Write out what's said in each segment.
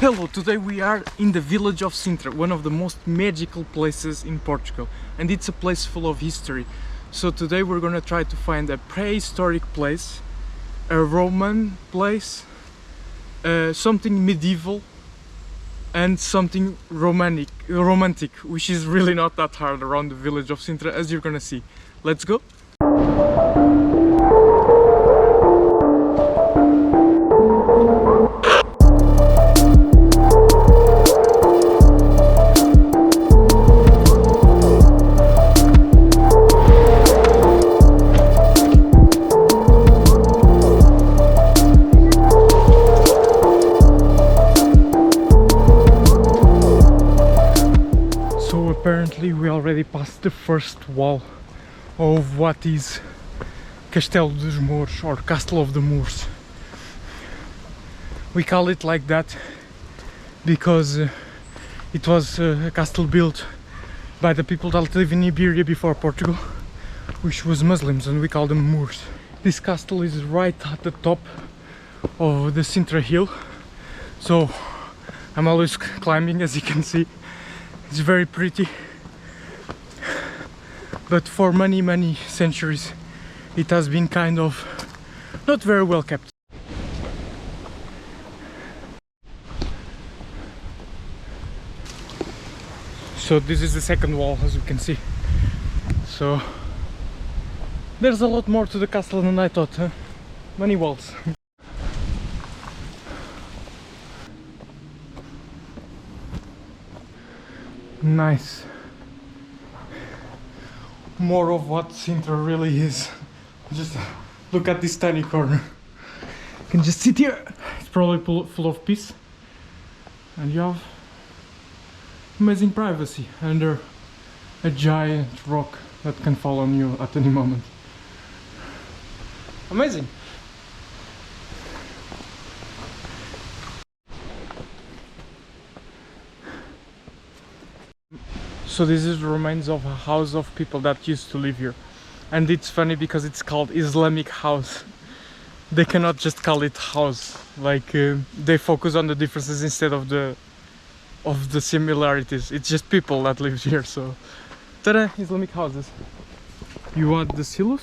Hello, today we are in the village of Sintra, one of the most magical places in Portugal, and it's a place full of history. So today we're gonna try to find a prehistoric place, a Roman place, something medieval, and something romantic, which is really not that hard around the village of Sintra, as you're gonna see. Let's go! Apparently we already passed the first wall of what is Castelo dos Mouros, or Castle of the Moors. We call it like that because it was a castle built by the people that live in Iberia before Portugal, which was Muslims, and we call them Moors. This castle is right at the top of the Sintra hill, so I'm always climbing, as you can see. It's very pretty, but for many centuries it has been kind of not very well kept. So this is the second wall, as you can see. So there's a lot more to the castle than I thought, huh? Many walls. Nice. More of what Sintra really is. Just look at this tiny corner. You can just sit here. It's probably full of peace, and you have amazing privacy under a giant rock that can fall on you at any moment. Amazing. So this is the remains of a house of people that used to live here, and it's funny because it's called Islamic house. They cannot just call it house, like they focus on the differences instead of the similarities. It's just people that live here. So ta-da, Islamic houses. You want the silos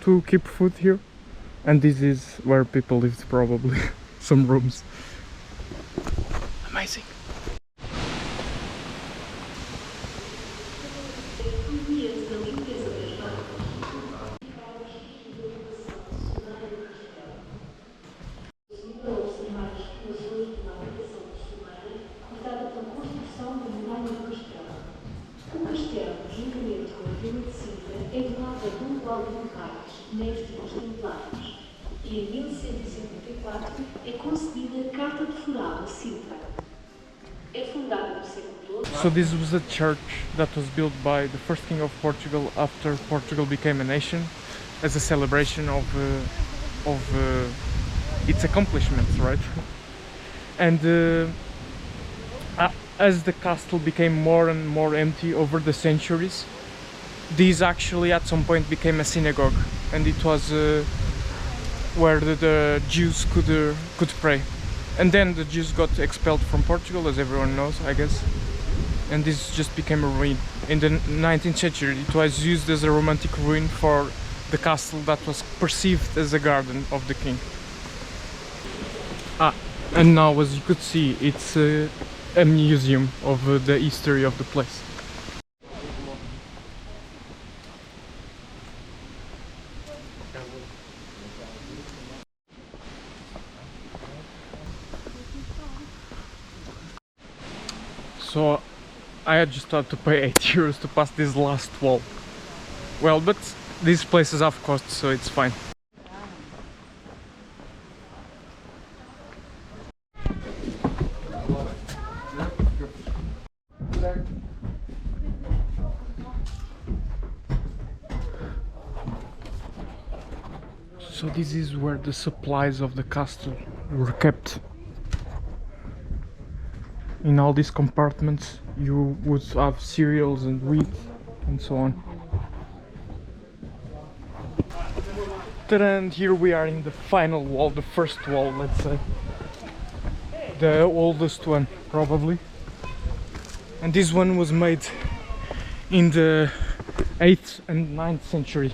to keep food here, and this is where people lived, probably. Some rooms. Amazing. E em 1154 é concedida a Carta de Foral a Sintra. É fundada no século XII. So this was a church that was built by the first king of Portugal after Portugal became a nation, as a celebration of its accomplishments, right? And as the castle became more and more empty over the centuries, this actually at some point became a synagogue, and it was where the Jews could pray. And then the Jews got expelled from Portugal, as everyone knows, I guess, and this just became a ruin. In the 19th century it was used as a romantic ruin for the castle that was perceived as a garden of the king. And now, as you could see, it's a museum of the history of the place. So I had just had to pay 8 euros to pass this last wall. Well, but these places have cost, so it's fine. So this is where the supplies of the castle were kept. In all these compartments you would have cereals and wheat and so on. And here we are in the final wall, the first wall, let's say. the oldest one probably, and this one was made in the 8th and 9th century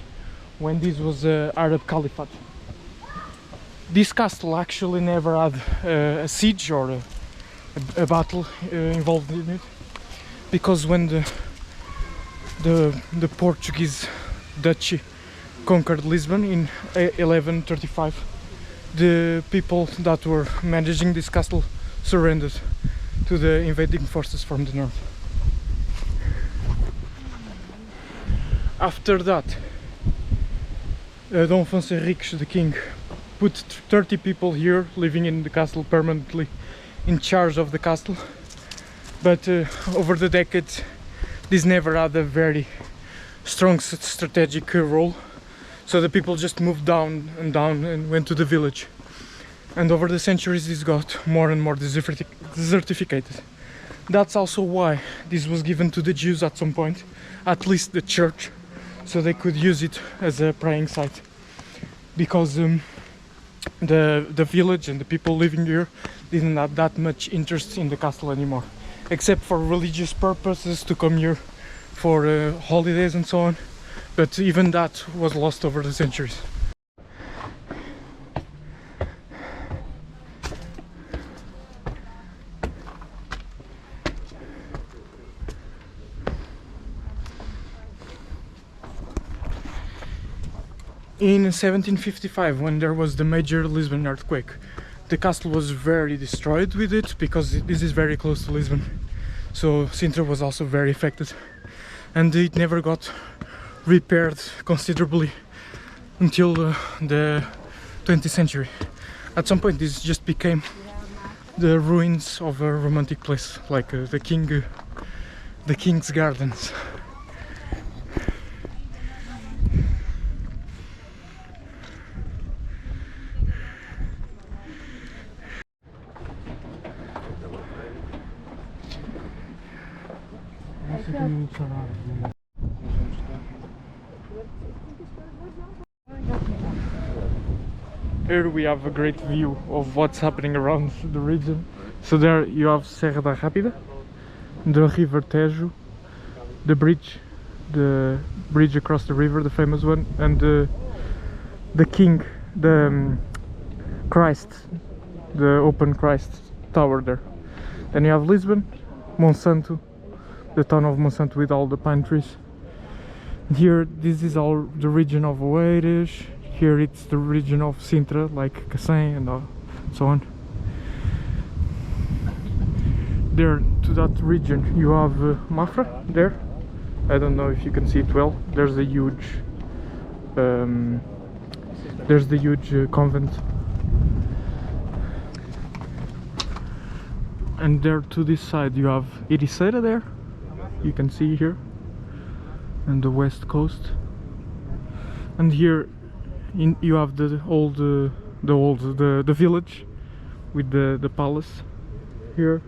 when this was Arab Caliphate. This castle actually never had a siege or a battle involved in it, because when the Portuguese Duchy conquered Lisbon in 1135, the people that were managing this castle surrendered to the invading forces from the north. After that, Dom Afonso Henriques, the king, put 30 people here living in the castle permanently in charge of the castle, but over the decades this never had a very strong strategic role, so the people just moved down and went to the village, and over the centuries this got more and more desertificated. That's also why this was given to the Jews at some point, at least the church, so they could use it as a praying site, because the village and the people living here didn't have that much interest in the castle anymore, except for religious purposes, to come here for holidays and so on, but even that was lost over the centuries. In 1755, when there was the major Lisbon earthquake, the castle was very destroyed with it, because this is very close to Lisbon, so Sintra was also very affected, and it never got repaired considerably until the 20th century. At some point this just became the ruins of a romantic place, like the King's Gardens. Here we have a great view of what's happening around the region. So there you have Serra da Rápida, the River Tejo, the bridge across the river, the famous one, and the Christ, the open Christ tower there. Then you have Lisbon, Monsanto, the town of Monsanto with all the pine trees. Here this is all the region of Oeiras. Here it's the region of Sintra, like Cacém and so on. There to that region you have Mafra there. I don't know if you can see it well. There's a huge convent. And there to this side you have Ericeira there, you can see here, and the west coast. And here you have the village with the palace here,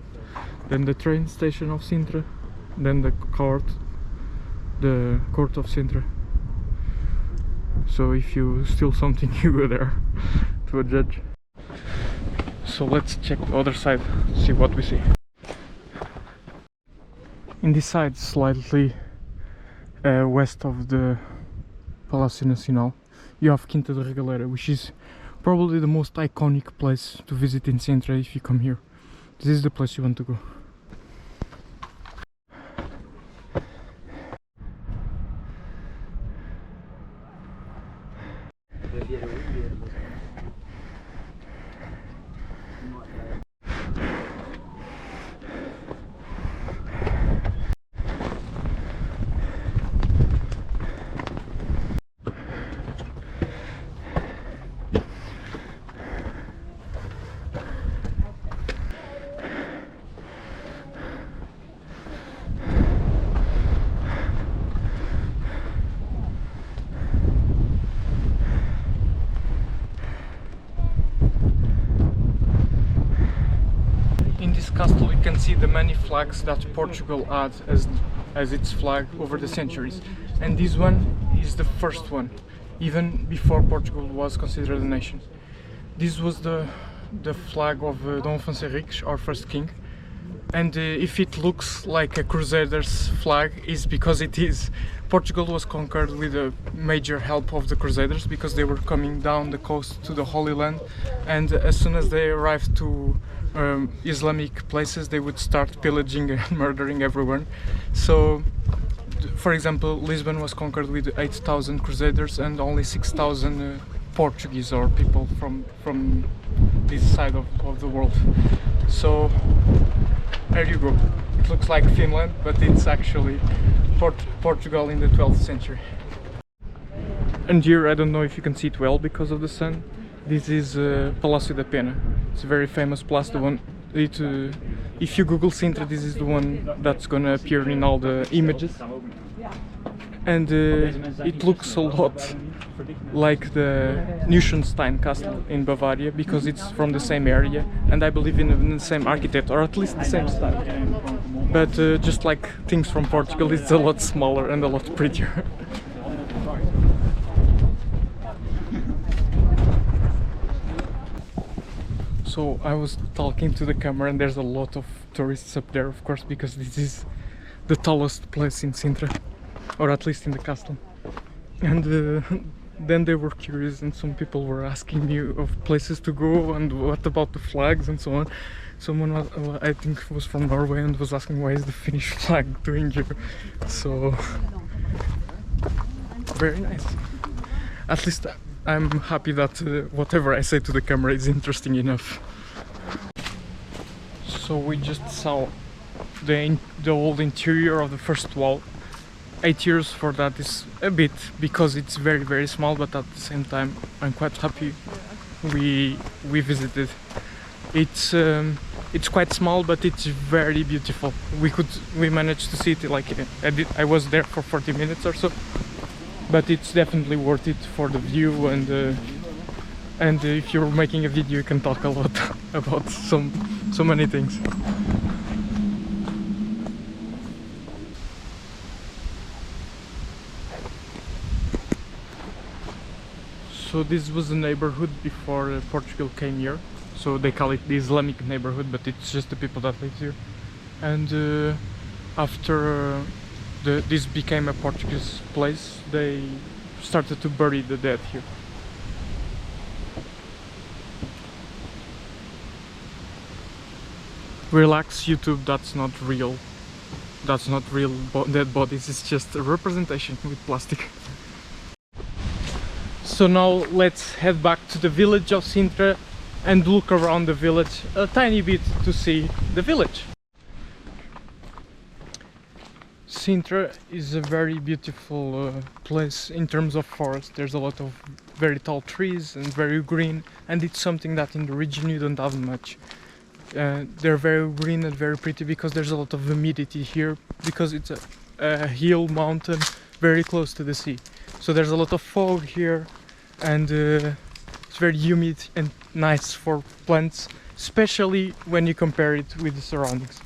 then the train station of Sintra, then the court of Sintra. So if you steal something you go there to a judge. So let's check the other side, see what we see. In this side, slightly west of the Palácio Nacional, you have Quinta da Regaleira, which is probably the most iconic place to visit in Sintra if you come here. This is the place you want to go. In this castle you can see the many flags that Portugal had as its flag over the centuries, and this one is the first one, even before Portugal was considered a nation. This was the the flag of Dom Afonso Henriques, our first king. And if it looks like a crusader's flag, is because it is. Portugal was conquered with a major help of the crusaders, because they were coming down the coast to the Holy Land, and as soon as they arrived to Islamic places, they would start pillaging and murdering everyone. So, for example, Lisbon was conquered with 8,000 crusaders and only 6,000 Portuguese, or people from this side of the world. So there you go. It looks like Finland, but it's actually Portugal in the 12th century. And here, I don't know if you can see it well because of the sun, this is Palácio da Pena. It's a very famous place, the one if you Google Sintra, this is the one that's gonna appear in all the images. And it looks a lot like the Neuschwanstein castle in Bavaria, because it's from the same area, and I believe in the same architect, or at least the same style. But just like things from Portugal, it's a lot smaller and a lot prettier. So I was talking to the camera, and there's a lot of tourists up there, of course, because this is the tallest place in Sintra, or at least in the castle. And then they were curious, and some people were asking me of places to go and what about the flags and so on. Someone was, I think was from Norway, and was asking why is the Finnish flag doing here. So very nice. At least I'm happy that whatever I say to the camera is interesting enough. So we just saw the old interior of the first wall. 8 years for that is a bit, because it's very, very small, but at the same time I'm quite happy we visited. It's quite small, but it's very beautiful. We managed to see it, like I was there for 40 minutes or so, but it's definitely worth it for the view, and if you're making a video you can talk a lot about so many things. So this was the neighborhood before Portugal came here. So they call it the Islamic neighborhood, but it's just the people that live here. And after this became a Portuguese place, they started to bury the dead here. Relax, YouTube, that's not real. That's not real dead bodies, it's just a representation with plastic. So now let's head back to the village of Sintra and look around the village a tiny bit to see the village. Sintra is a very beautiful place in terms of forest. There's a lot of very tall trees and very green, and it's something that in the region you don't have much. They're very green and very pretty because there's a lot of humidity here, because it's a hill mountain very close to the sea. So there's a lot of fog here, and it's very humid and nice for plants, especially when you compare it with the surroundings.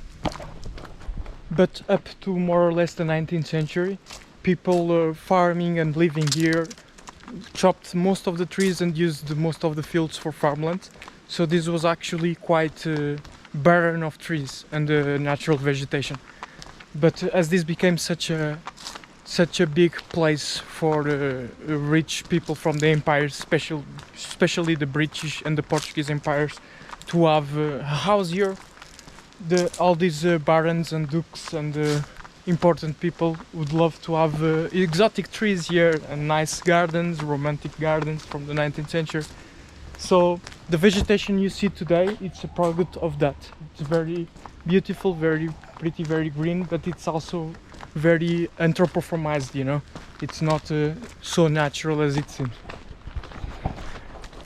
But up to more or less the 19th century, people farming and living here chopped most of the trees and used most of the fields for farmland. So this was actually quite barren of trees and natural vegetation. But as this became such a big place for rich people from the empires, especially the British and the Portuguese empires, to have a house here, all these barons and dukes and important people would love to have exotic trees here and nice gardens, romantic gardens from the 19th century. So the vegetation you see today, it's a product of that. It's very beautiful, very pretty, very green, but it's also very anthropomorphized, you know. It's not so natural as it seems.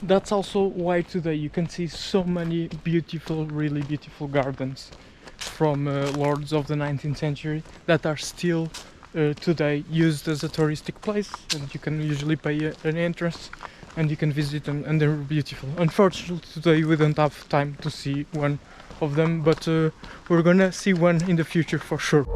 That's also why today you can see so many beautiful, really beautiful gardens from lords of the 19th century that are still today used as a touristic place, and you can usually pay an entrance and you can visit them, and they're beautiful. Unfortunately today we don't have time to see one of them, but we're gonna see one in the future for sure.